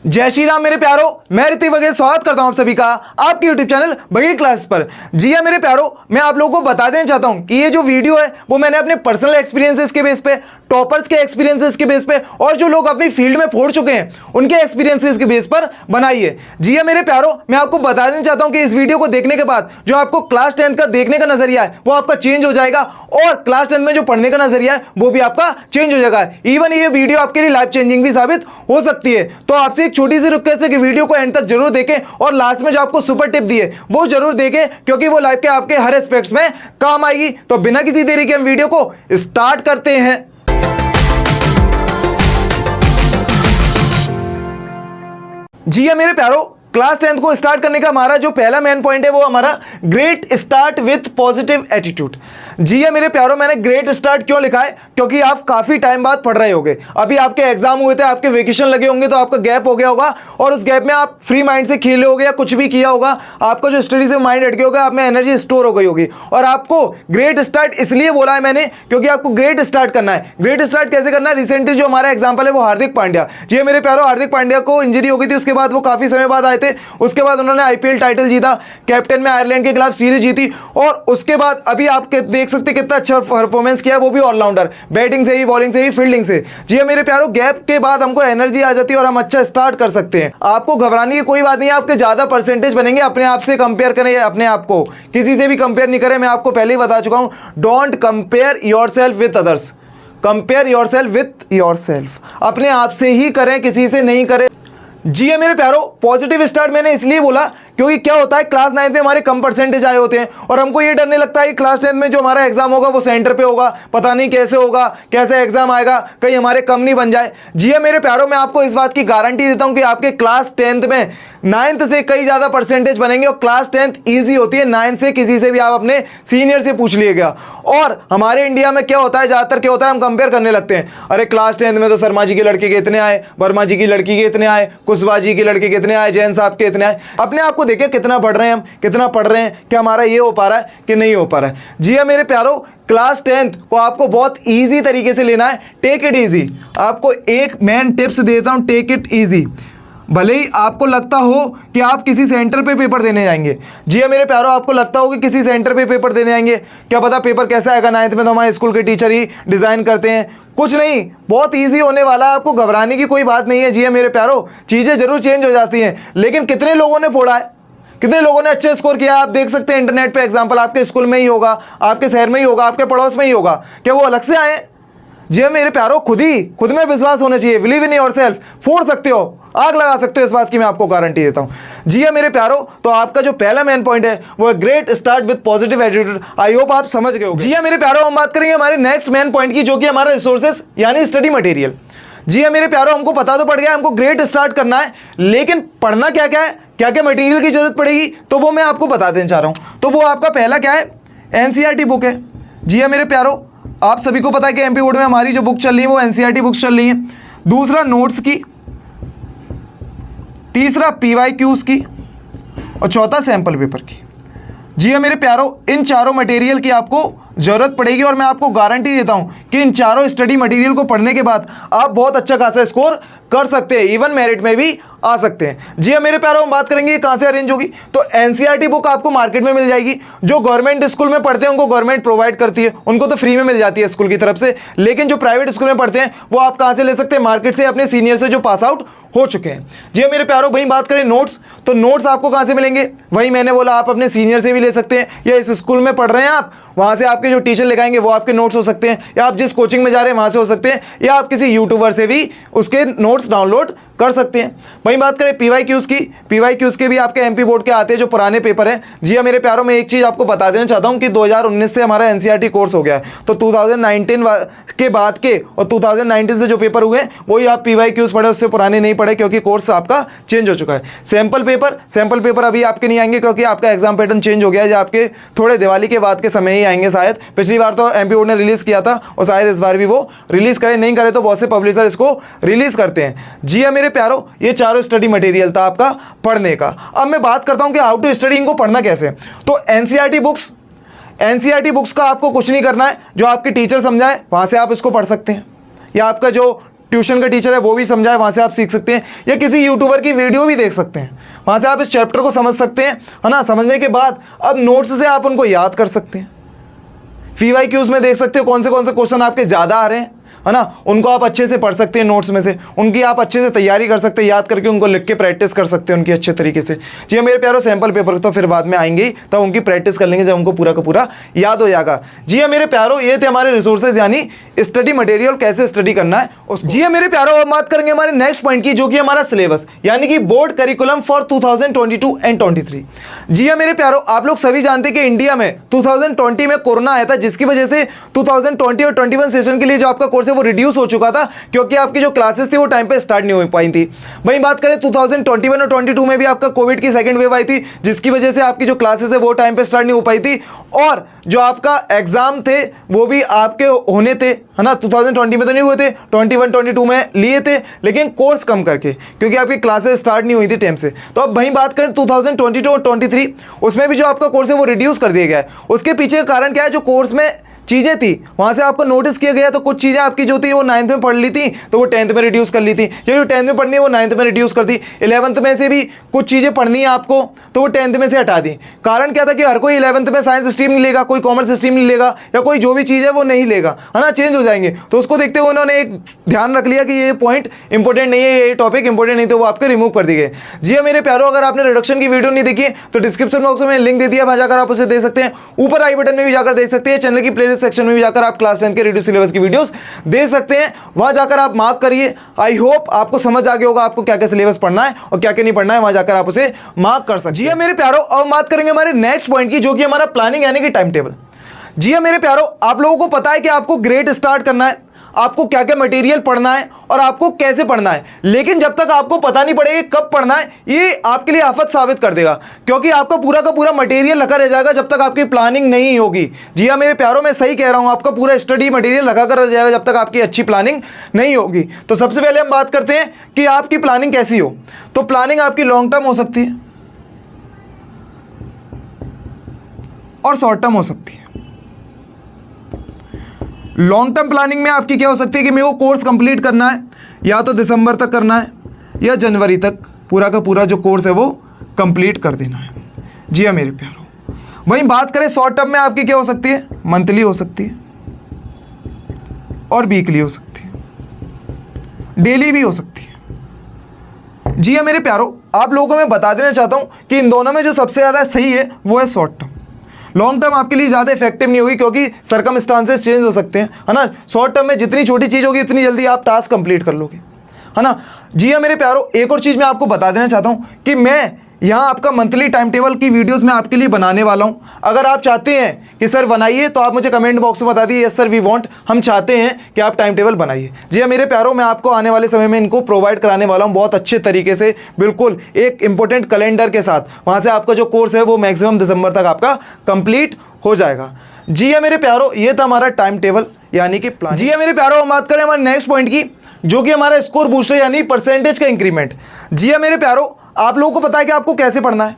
जय श्री राम मेरे प्यारो, मैं ऋतिक वगैरह स्वागत करता हूं आप सभी का आपके YouTube चैनल बगड़ी क्लास पर। जी हां मेरे प्यारो, मैं आप लोगों को बता देना चाहता हूं कि ये जो वीडियो है वो मैंने अपने पर्सनल एक्सपीरियंसेस के बेस पे, टॉपर्स के एक्सपीरियंसेस के बेस पे और जो लोग अपनी फील्ड में फोड़ चुके हैं उनके एक्सपीरियंसेस के बेस पर बनाई है। जी हां मेरे प्यारो, मैं आपको बता देना चाहता हूं कि इस वीडियो को देखने के बाद जो आपको क्लास 10 का देखने का नजरिया है वो आपका चेंज हो जाएगा और क्लास 10 में जो पढ़ने का नजरिया है वो भी आपका चेंज हो जाएगा। इवन ये वीडियो आपके लिए लाइफ चेंजिंग भी साबित हो सकती है। तो आपसे एक छोटी सी रिक्वेस्ट है कि वीडियो को एंड तक जरूर देखें और लास्ट में जो आपको सुपर टिप दी है वो जरूर देखें, क्योंकि वो लाइफ के आपके हर एस्पेक्ट्स में काम आएगी। तो बिना किसी देरी के हम वीडियो को स्टार्ट करते हैं। जी हां मेरे प्यारो, क्लास 10 को स्टार्ट करने का हमारा जो पहला मेन पॉइंट है वो हमारा great start with positive attitude. जी हां मेरे प्यारो, मैंने ग्रेट स्टार्ट क्यों लिखा है? क्योंकि आप काफी टाइम बाद पढ़ रहे होंगे, अभी आपके एग्जाम हुए थे, आपके वेकेशन लगे होंगे, तो आपका गैप हो गया होगा और उस गैप में आप फ्री माइंड से खेले होगे या कुछ भी किया होगा, आपका जो स्टडी से माइंड हट गया होगा, आप में एनर्जी स्टोर हो गई होगी। और आपको ग्रेट स्टार्ट इसलिए बोला है मैंने क्योंकि आपको ग्रेट स्टार्ट करना है। ग्रेट स्टार्ट कैसे करना है? रिसेंटली जो हमारा एग्जाम्पल है वो हार्दिक पांड्या। जी हां मेरे प्यारो, हार्दिक पांड्या को इंजरी हो गई थी, उसके बाद वो काफी समय बाद आए थे, उसके बाद उन्होंने आईपीएल टाइटल जीता, कैप्टन में आयरलैंड के खिलाफ सीरीज जीती और उसके बाद अभी आप देख सकते कितना अच्छा परफॉर्मेंस किया, वो भी ऑलराउंडर, बैटिंग से ही, बॉलिंग से ही, फील्डिंग से। जी हां मेरे प्यारो, गैप के बाद हमको एनर्जी आ जाती है और हम अच्छा स्टार्ट कर सकते हैं। आपको घबराने की कोई बात नहीं है, आपके ज्यादा परसेंटेज बनेंगे। अपने आप से कंपेयर करें, अपने आप को किसी से भी कंपेयर नहीं करें। मैं आपको पहले ही बता चुका हूं, don't compare yourself with others, compare yourself with yourself. अपने आप से ही करें, किसी से नहीं करें। जी हां मेरे प्यारो, पॉजिटिव स्टार्ट मैंने इसलिए बोला क्योंकि क्या होता है, क्लास 9 में हमारे कम परसेंटेज आए होते हैं और हमको ये डरने लगता है कि क्लास 10 में जो हमारा एग्जाम होगा वो सेंटर पे होगा, पता नहीं कैसे होगा, कैसे एग्जाम आएगा, कहीं हमारे कम नहीं बन जाए। जी हां मेरे प्यारो, मैं आपको इस बात की गारंटी देता हूं कि आपके क्लास 10th में 9th से कई ज्यादा परसेंटेज बनेंगे और क्लास 10th ईजी होती है। 9th से किसी से भी आप अपने सीनियर से पूछ लीजिएगा। और हमारे इंडिया में क्या होता है, ज्यादातर क्या होता है, हम कंपेयर करने लगते हैं। अरे क्लास 10th में तो शर्मा जी के लड़के के इतने आए, वर्मा जी की लड़की के इतने आए, कुशवाहा जी के लड़के के इतने आए, जैन साहब के इतने आए। अपने आप को देखिए कितना बढ़ रहे हैं हम, कितना पढ़ रहे हैं, क्या हमारा ये हो पा रहा है कि नहीं हो पा रहा है। जी हां मेरे प्यारो, क्लास 10th को आपको बहुत इजी तरीके से लेना है। Take it easy. आपको एक मेन टिप्स देता हूं, टेक इट इजी। भले ही आपको लगता हो कि आप किसी सेंटर पे पेपर देने जाएंगे, जी हां मेरे प्यारो, आपको लगता हो कि किसी सेंटर पे पेपर देने जाएंगे, क्या पता पेपर कैसा आएगा। 9th में तो हमारे स्कूल के टीचर ही डिजाइन करते हैं। कुछ नहीं, बहुत इजी होने वाला है, आपको घबराने की कोई बात नहीं है। जी हां मेरे प्यारो, चीजें जरूर चेंज हो जाती हैं, लेकिन कितने लोगों ने फोड़ा है, कितने लोगों ने अच्छे स्कोर किया? आप देख सकते हैं इंटरनेट पे एग्जांपल, आपके स्कूल में ही होगा, आपके शहर में ही होगा, आपके पड़ोस में ही होगा। क्या वो अलग से आए? जी हां मेरे प्यारो, खुद में विश्वास होना चाहिए। Believe in yourself. फोड़ सकते हो, आग लगा सकते हो, इस बात की मैं आपको गारंटी देता हूं। जी हां मेरे प्यारो, तो आपका जो पहला मेन पॉइंट है वो great start with positive attitude. I hope आप समझ गए हो। जी हां मेरे प्यारो, हम बात करेंगे हमारे नेक्स्ट मेन पॉइंट की, जो कि हमारा रिसोर्सेस यानी स्टडी मटेरियल। जी हां मेरे प्यारो, हमको पता तो पड़ गया हमको ग्रेट स्टार्ट करना है, लेकिन पढ़ना क्या क्या है, क्या क्या मटेरियल की जरूरत पड़ेगी, तो वो मैं आपको बता देना चाह रहा हूं। तो वो आपका पहला क्या है, एनसीईआरटी बुक है। जी हां मेरे प्यारो, आप सभी को पता है कि एमपी बोर्ड में हमारी जो बुक चल रही है वो एनसीईआरटी बुक्स चल रही है। दूसरा नोट्स की, तीसरा पीवाईक्यूज की और चौथा सैंपल पेपर की। जी हां मेरे प्यारो, इन चारों मटेरियल की आपको जरूरत पड़ेगी और मैं आपको गारंटी देता हूं कि इन चारों स्टडी मटेरियल को पढ़ने के बाद आप बहुत अच्छा खासा स्कोर कर सकते हैं, इवन मेरिट में भी आ सकते हैं। जी हां मेरे प्यारों, हम बात करेंगे कहां से अरेंज होगी। तो एनसीईआरटी बुक आपको मार्केट में मिल जाएगी। जो गवर्नमेंट स्कूल में पढ़ते हैं उनको गवर्नमेंट प्रोवाइड करती है, उनको तो फ्री में मिल जाती है स्कूल की तरफ से। लेकिन जो प्राइवेट स्कूल में पढ़ते हैं वो आप कहां से ले सकते हैं? मार्केट से, अपने सीनियर से जो पास आउट हो चुके हैं। जी हां मेरे प्यारों, वहीं बात करें नोट्स, तो नोट्स आपको कहां से मिलेंगे? वही मैंने बोला, आप अपने सीनियर से भी ले सकते हैं, या इस स्कूल में पढ़ रहे हैं आप, वहां से आपके जो टीचर लिखाएंगे वो आपके नोट्स हो सकते हैं, या आप जिस कोचिंग में जा रहे हैं वहां से हो सकते हैं, या आप किसी यूट्यूबर से भी उसके नोट्स डाउनलोड कर सकते हैं। वहीं बात करें पीवाईक्यूज की, पीवाईक्यूज के भी आपके एमपी बोर्ड के आते हैं जो पुराने पेपर हैं। जी हां मेरे प्यारों, में एक चीज आपको बता देना चाहता हूं कि 2019 से हमारा एनसीईआरटी कोर्स हो गया है, तो 2019 के बाद के और 2019 से जो पेपर हुए वही आप पीवाईक्यूज पढ़े, उससे पुराने नहीं पढ़े, क्योंकि कोर्स आपका चेंज हो चुका है। सैंपल पेपर अभी आपके नहीं आएंगे क्योंकि आपका एग्जाम पैटर्न चेंज हो गया है, जो आपके थोड़े दिवाली के बाद के समय ही आएंगे शायद। पिछली बार तो एमपी बोर्ड ने रिलीज किया था और शायद इस बार भी वो रिलीज करे, नहीं करे तो बहुत से पब्लिशर इसको रिलीज करते हैं। जी हां मेरे प्यारों, ये चारों स्टडी मटेरियल था आपका पढ़ने का। अब मैं बात करता हूं कि हाउ टू स्टडी, इनको पढ़ना कैसे। तो एनसीईआरटी बुक्स का आपको कुछ नहीं करना है, जो आपके टीचर समझाए वहां से आप इसको पढ़ सकते हैं, या आपका जो ट्यूशन का टीचर है वो भी समझाए, वहाँ से आप सीख सकते हैं, या किसी यूट्यूबर की वीडियो भी देख सकते हैं, वहाँ से आप इस चैप्टर को समझ सकते हैं, है ना। समझने के बाद अब नोट्स से आप उनको याद कर सकते हैं। PYQs में देख सकते हो कौन से क्वेश्चन आपके ज़्यादा आ रहे हैं, है ना, उनको आप अच्छे से पढ़ सकते हैं नोट्स में से, उनकी आप अच्छे से तैयारी कर सकते हैं, याद करके उनको लिख के प्रैक्टिस कर सकते हैं उनकी अच्छे तरीके से। जी हाँ मेरे प्यारो, सैम्पल पेपर तो फिर बाद में आएंगे तब उनकी प्रैक्टिस कर लेंगे जब उनको पूरा का पूरा याद हो जाएगा। जी हाँ मेरे प्यारो, ये थे हमारे रिसोर्सेज यानी स्टडी मटेरियल, कैसे स्टडी करना है उसको। जी हाँ मेरे प्यारो, अब बात करेंगे हमारे नेक्स्ट पॉइंट की, जो कि हमारा सिलेबस यानी कि बोर्ड करिकुलम फॉर 2022 एंड 23। जी हाँ मेरे प्यारो, आप लोग सभी जानते हैं कि इंडिया में 2020 में कोरोना आया था, जिसकी वजह से 2020 और 21 सेशन के लिए जो आपका कोर्स है वो रिड्यूस हो चुका था, क्योंकि आपकी जो क्लासेस थी वो टाइम पे स्टार्ट नहीं हो पाई थी। वहीं बात करें 2021 और 22 में भी आपका कोविड की सेकंड वेव आई थी, जिसकी वजह से आपकी जो क्लासेस है वो टाइम पे स्टार्ट नहीं हो पाई थी, और जो आपका एग्जाम थे वो भी आपके होने थे, है ना। 2020 में तो नहीं हुए थे, 21-22 में लिए थे, लेकिन कोर्स कम करके, क्योंकि आपकी क्लासेस स्टार्ट नहीं हुई थी टाइम से। तो अब वहीं बात करें 2022 और 23, उसमें भी जो आपका कोर्स है वो रिड्यूस कर दिया गया है। उसके पीछे का कारण क्या है, जो कोर्स में चीज़ें थी वहाँ से आपको नोटिस किया गया, तो कुछ चीज़ें आपकी जो थी वो 9th में पढ़ ली थी तो वो 10th में रिड्यूस कर ली थी, या जो 10th में पढ़नी है वो 9th में रिड्यूस कर दी। 11th में से भी कुछ चीज़ें पढ़नी है आपको तो वो 10th में से हटा दी। कारण क्या था कि हर कोई 11th में साइंस स्ट्रीम नहीं लेगा, कोई कॉमर्स स्ट्रीम नहीं लेगा, या कोई जो भी चीज़ है वो नहीं लेगा, है ना, चेंज हो जाएंगे। तो उसको देखते हुए उन्होंने एक ध्यान रख लिया कि ये पॉइंट इंपॉर्टेंट नहीं है, ये टॉपिक इंपॉर्टेंट नहीं, तो वो आपके रिमूव कर दी गए। जी हाँ मेरे प्यारो, अगर आपने रिडक्शन की वीडियो नहीं देखी तो डिस्क्रिप्शन बॉक्स में लिंक दे दिया, वहाँ जाकर आप उसे दे सकते हैं, ऊपर आई बटन में भी जाकर देख सकते हैं, चैनल की प्लेलिस्ट सेक्शन में भी जाकर आप क्लास 10 के रेडियो सिलेबस की वीडियोस दे सकते हैं, वहां जाकर आप मार्क करिए। आई होप आपको समझ आ गया होगा आपको क्या क्या सिलेबस पढ़ना है और क्या क्या नहीं पढ़ना है, वहां जाकर आप उसे मार्क कर सकते हैं। जी हाँ मेरे प्यारो, अब बात करेंगे हमारे नेक्स्ट पॉइंट की, जो कि हमारा प्लानिंग यानी कि टाइम टेबल। जी हाँ मेरे प्यारो, आप लोगों को पता है कि आपको ग्रेड स्टार्ट करना है, आपको क्या क्या मटेरियल पढ़ना है और आपको कैसे पढ़ना है, लेकिन जब तक आपको पता नहीं पड़ेगा कब पढ़ना है, ये आपके लिए आफत साबित कर देगा, क्योंकि आपका पूरा का पूरा मटेरियल लगा रह जाएगा जब तक आपकी प्लानिंग नहीं होगी। जी हाँ मेरे प्यारों, मैं सही कह रहा हूं, आपका पूरा स्टडी मटेरियल लगा कर रह जाएगा जब तक आपकी अच्छी प्लानिंग नहीं होगी। तो सबसे पहले हम बात करते हैं कि आपकी प्लानिंग कैसी हो। तो प्लानिंग आपकी लॉन्ग टर्म हो सकती है और शॉर्ट टर्म हो सकती है। लॉन्ग टर्म प्लानिंग में आपकी क्या हो सकती है कि मेरे को कोर्स कंप्लीट करना है, या तो दिसंबर तक करना है या जनवरी तक पूरा का पूरा जो कोर्स है वो कंप्लीट कर देना है। जी हाँ मेरे प्यारों, वहीं बात करें शॉर्ट टर्म में आपकी क्या हो सकती है, मंथली हो सकती है और वीकली हो सकती है, डेली भी हो सकती है। जी हाँ मेरे प्यारों, आप लोगों को मैं बता देना चाहता हूँ कि इन दोनों में जो सबसे ज़्यादा सही है वो है शॉर्ट टर्म। लॉन्ग टर्म आपके लिए ज़्यादा इफेक्टिव नहीं होगी, क्योंकि सर्कमस्टांसेस चेंज हो सकते हैं, है ना। शॉर्ट टर्म में जितनी छोटी चीज़ होगी उतनी जल्दी आप टास्क कंप्लीट कर लोगे, है ना। जी हाँ मेरे प्यारों, एक और चीज़ मैं आपको बता देना चाहता हूँ कि मैं यहाँ आपका मंथली टाइम टेबल की वीडियोस मैं आपके लिए बनाने वाला हूँ। अगर आप चाहते हैं कि सर बनाइए तो आप मुझे कमेंट बॉक्स में बता दिए, यस सर वी वांट, हम चाहते हैं कि आप टाइम टेबल बनाइए। जी हाँ मेरे प्यारों, मैं आपको आने वाले समय में इनको प्रोवाइड कराने वाला हूँ बहुत अच्छे तरीके से, बिल्कुल एक इंपॉर्टेंट कैलेंडर के साथ। वहाँ से आपका जो कोर्स है वो मैक्सिमम दिसंबर तक आपका कंप्लीट हो जाएगा। जी हाँ मेरे प्यारों, ये था हमारा टाइम टेबल यानी कि प्लान। जी हाँ मेरे प्यारों, हम बात करें हमारे नेक्स्ट पॉइंट की, जो कि हमारा स्कोर बूस्टर यानी परसेंटेज का इंक्रीमेंट। जी हाँ मेरे प्यारों, आप लोगों को पता है कि आपको कैसे पढ़ना है,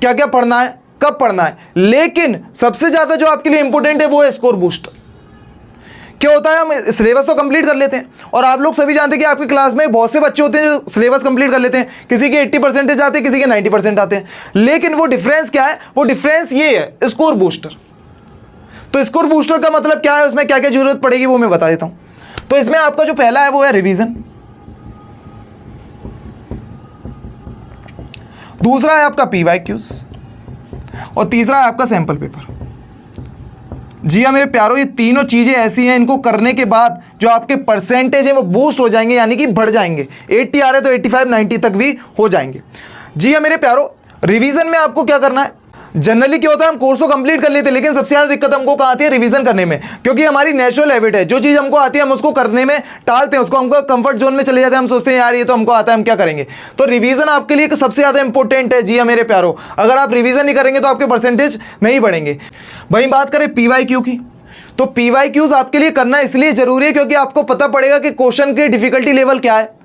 क्या क्या पढ़ना है, कब पढ़ना है, लेकिन सबसे ज़्यादा जो आपके लिए इंपॉर्टेंट है वो है स्कोर बूस्टर। क्या होता है, हम सिलेबस तो कंप्लीट कर लेते हैं, और आप लोग सभी जानते हैं कि आपकी क्लास में बहुत से बच्चे होते हैं जो सिलेबस कंप्लीट कर लेते हैं, किसी के 80% आते हैं, किसी के 90% आते हैं, लेकिन वो डिफरेंस क्या है, वो डिफरेंस ये है स्कोर बूस्टर। तो स्कोर बूस्टर का मतलब क्या है, उसमें क्या क्या जरूरत पड़ेगी वो मैं बता देता हूँ। तो इसमें आपका जो पहला है वो है रिवीजन, दूसरा है आपका PYQs और तीसरा है आपका सैंपल पेपर। जी हाँ मेरे प्यारों, ये तीनों चीज़ें ऐसी हैं, इनको करने के बाद जो आपके परसेंटेज है वो बूस्ट हो जाएंगे, यानी कि बढ़ जाएंगे। 80 आ रहे तो 85-90 तक भी हो जाएंगे। जी हाँ मेरे प्यारों, रिवीजन में आपको क्या करना है, जनरली क्या होता है हम कोर्स तो कंप्लीट कर लेते हैं, लेकिन सबसे ज़्यादा दिक्कत हमको कहाँ आती है, रिवीजन करने में, क्योंकि हमारी नेचुरल हैबिट है, जो चीज़ हमको आती है हम उसको करने में टालते हैं, उसको हमको कंफर्ट जोन में चले जाते हैं, हम सोचते हैं यार ये तो हमको आता है हम क्या करेंगे। तो रिवीजन आपके लिए सबसे ज़्यादा इंपॉर्टेंट है। जी हाँ मेरे प्यारों, अगर आप रिवीजन नहीं करेंगे तो आपके परसेंटेज नहीं बढ़ेंगे। वहीं बात करें PYQ की, तो PYQs आपके लिए करना इसलिए जरूरी है क्योंकि आपको पता पड़ेगा कि क्वेश्चन की डिफिकल्टी लेवल क्या है,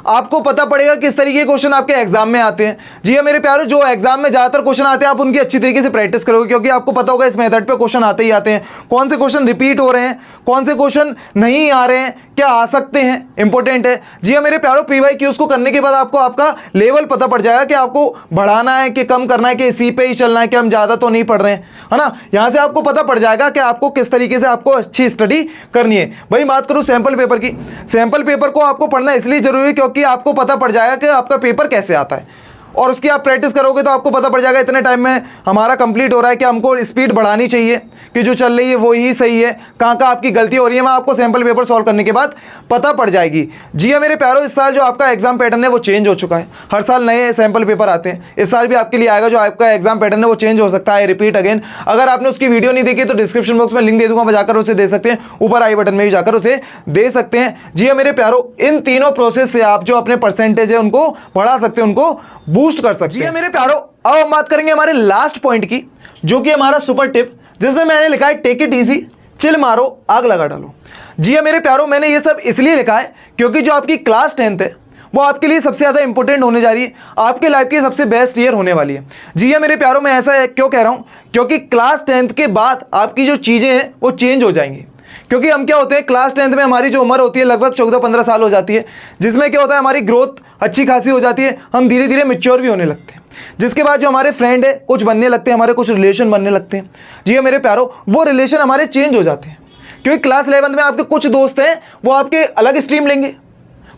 आपको पता पड़ेगा किस तरीके के क्वेश्चन आपके एग्जाम में आते हैं। जी हाँ मेरे प्यारों, जो एग्जाम में ज़्यादातर क्वेश्चन आते हैं आप उनकी अच्छी तरीके से प्रैक्टिस करोगे, क्योंकि आपको पता होगा इस मेथड पे क्वेश्चन आते ही आते हैं, कौन से क्वेश्चन रिपीट हो रहे हैं, कौन से क्वेश्चन नहीं आ रहे हैं, क्या आ सकते हैं, इंपॉर्टेंट है। जी हाँ मेरे प्यारो, PYQs को करने के बाद आपको आपका लेवल पता पड़ जाएगा कि आपको बढ़ाना है कि कम करना है, कि इसी पे ही चलना है, कि हम ज़्यादा तो नहीं पढ़ रहे हैं, है ना। यहाँ से आपको पता पड़ जाएगा कि आपको किस तरीके से आपको अच्छी स्टडी करनी है। भाई बात करूँ सैम्पल पेपर की, सैम्पल पेपर को आपको पढ़ना इसलिए ज़रूरी है क्योंकि आपको पता पड़ जाएगा कि आपका पेपर कैसे आता है, और उसकी आप प्रैक्टिस करोगे तो आपको पता पड़ जाएगा इतने टाइम में हमारा कंप्लीट हो रहा है कि हमको स्पीड बढ़ानी चाहिए, कि जो चल रही है वो ही सही है, कहाँ कहाँ आपकी गलती हो रही है, वहाँ आपको सैम्पल पेपर सॉल्व करने के बाद पता पड़ जाएगी। जी हाँ मेरे प्यारो, इस साल जो आपका एग्जाम पैटर्न है वो चेंज हो चुका है। हर साल नए सैम्पल पेपर आते हैं, इस साल भी आपके लिए आएगा। जो आपका एग्जाम पैटर्न है वो चेंज हो सकता है, रिपीट अगेन। अगर आपने उसकी वीडियो नहीं देखी तो डिस्क्रिप्शन बॉक्स में लिंक दे दूंगा, वहाँ जाकर उसे दे सकते हैं, ऊपर आई बटन में भी जाकर उसे दे सकते हैं। जी हाँ मेरे प्यारो, इन तीनों प्रोसेस से आप जो अपने परसेंटेज है उनको बढ़ा सकते हैं, उनको बूस्ट कर सकते हैं। जी हाँ मेरे प्यारो, अब हम बात करेंगे हमारे लास्ट पॉइंट की, जो कि हमारा सुपर टिप, जिसमें मैंने लिखा है टेक इट इजी, चिल मारो, आग लगा डालो। जी हाँ मेरे प्यारो, मैंने ये सब इसलिए लिखा है क्योंकि जो आपकी क्लास 10th है वो आपके लिए सबसे ज़्यादा इंपॉर्टेंट होने जा रही है, आपके लाइफ की सबसे बेस्ट ईयर होने वाली है। जी हाँ मेरे प्यारो, मैं ऐसा क्यों कह रहा हूँ, क्योंकि क्लास 10th के बाद आपकी जो चीज़ें हैं वो चेंज हो जाएंगी। क्योंकि हम क्या होते हैं, क्लास 10th में हमारी जो उम्र होती है लगभग 14-15 साल हो जाती है, जिसमें क्या होता है हमारी ग्रोथ अच्छी खासी हो जाती है, हम धीरे धीरे मैच्योर भी होने लगते हैं। जिसके बाद जो हमारे फ्रेंड है कुछ बनने लगते हैं, हमारे कुछ रिलेशन बनने लगते हैं। जी हाँ मेरे प्यारो, वो रिलेशन हमारे चेंज हो जाते हैं, क्योंकि क्लास 11th में आपके कुछ दोस्त हैं वो आपके अलग स्ट्रीम लेंगे,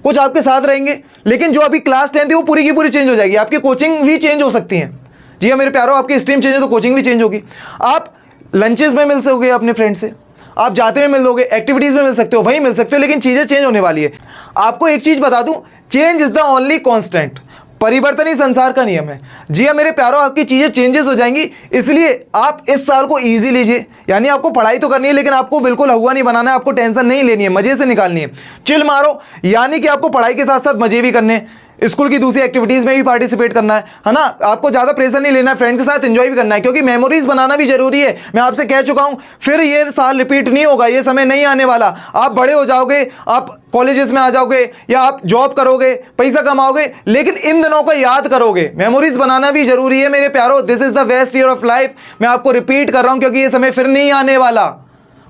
कुछ आपके साथ रहेंगे, लेकिन जो अभी क्लास 10th है वो पूरी की पूरी चेंज हो जाएगी। आपकी कोचिंग भी चेंज हो सकती है। जी हाँ मेरे प्यारो, आपकी स्ट्रीम चेंज है तो कोचिंग भी चेंज होगी। आप लंचेस में मिल सकोगे अपने फ्रेंड से, आप जाते में मिल लोगे, एक्टिविटीज़ में मिल सकते हो, वहीं मिल सकते हो, लेकिन चीज़ें चेंज होने वाली है। आपको एक चीज़ बता दूं, change is the only constant, परिवर्तन ही संसार का नियम है। जी हाँ मेरे प्यारो, आपकी चीज़ें चेंजेस हो जाएंगी, इसलिए आप इस साल को ईजी लीजिए। यानी आपको पढ़ाई तो करनी है, लेकिन आपको बिल्कुल हुआ नहीं बनाना है, आपको टेंशन नहीं लेनी है, मज़े से निकालनी है, चिल मारो। यानी कि आपको पढ़ाई के साथ साथ मज़े भी करने हैं, स्कूल की दूसरी एक्टिविटीज़ में भी पार्टिसिपेट करना है ना। आपको ज़्यादा प्रेशर नहीं लेना है, फ्रेंड के साथ एंजॉय भी करना है, क्योंकि मेमोरीज बनाना भी जरूरी है। मैं आपसे कह चुका हूँ, फिर ये साल रिपीट नहीं होगा, ये समय नहीं आने वाला। आप बड़े हो जाओगे, आप कॉलेजेस में आ जाओगे या आप जॉब करोगे, पैसा कमाओगे, लेकिन इन दिनों को याद करोगे। मेमोरीज बनाना भी जरूरी है मेरे प्यारो। This is the best year of life. मैं आपको रिपीट कर रहा हूँ, क्योंकि ये समय फिर नहीं आने वाला।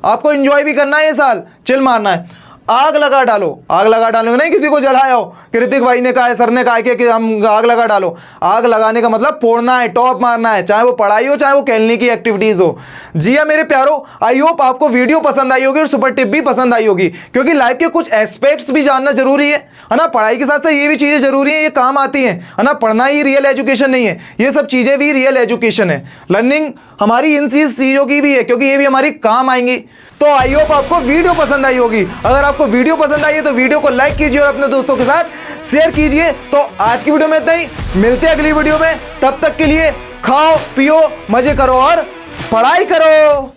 आपको एंजॉय भी करना है, ये साल चिल मारना है, आग लगा डालो। आग लगा डालो नहीं किसी को जलाया हो, कृतिक भाई ने कहा है, सर ने कहा है कि हम आग लगा डालो। आग लगाने का मतलब फोड़ना है, टॉप मारना है, चाहे वो पढ़ाई हो चाहे वो खेलने की एक्टिविटीज हो। जी हाँ मेरे प्यारो, आई होप आपको वीडियो पसंद आई होगी और सुपर टिप भी पसंद आई होगी, क्योंकि लाइफ के कुछ एस्पेक्ट्स भी जानना जरूरी है ना। पढ़ाई के साथ साथ ये भी चीज़ें जरूरी है, ये काम आती हैं, है ना। पढ़ना ही रियल एजुकेशन नहीं है, ये सब चीज़ें भी रियल एजुकेशन है। लर्निंग हमारी इन चीज़ों की भी है, क्योंकि ये भी हमारी काम आएंगी। तो आई होप आपको वीडियो पसंद आई होगी। अगर आपको वीडियो पसंद आई है तो वीडियो को लाइक कीजिए और अपने दोस्तों के साथ शेयर कीजिए। तो आज की वीडियो में इतना ही, मिलते हैं अगली वीडियो में। तब तक के लिए खाओ पियो, मजे करो और पढ़ाई करो।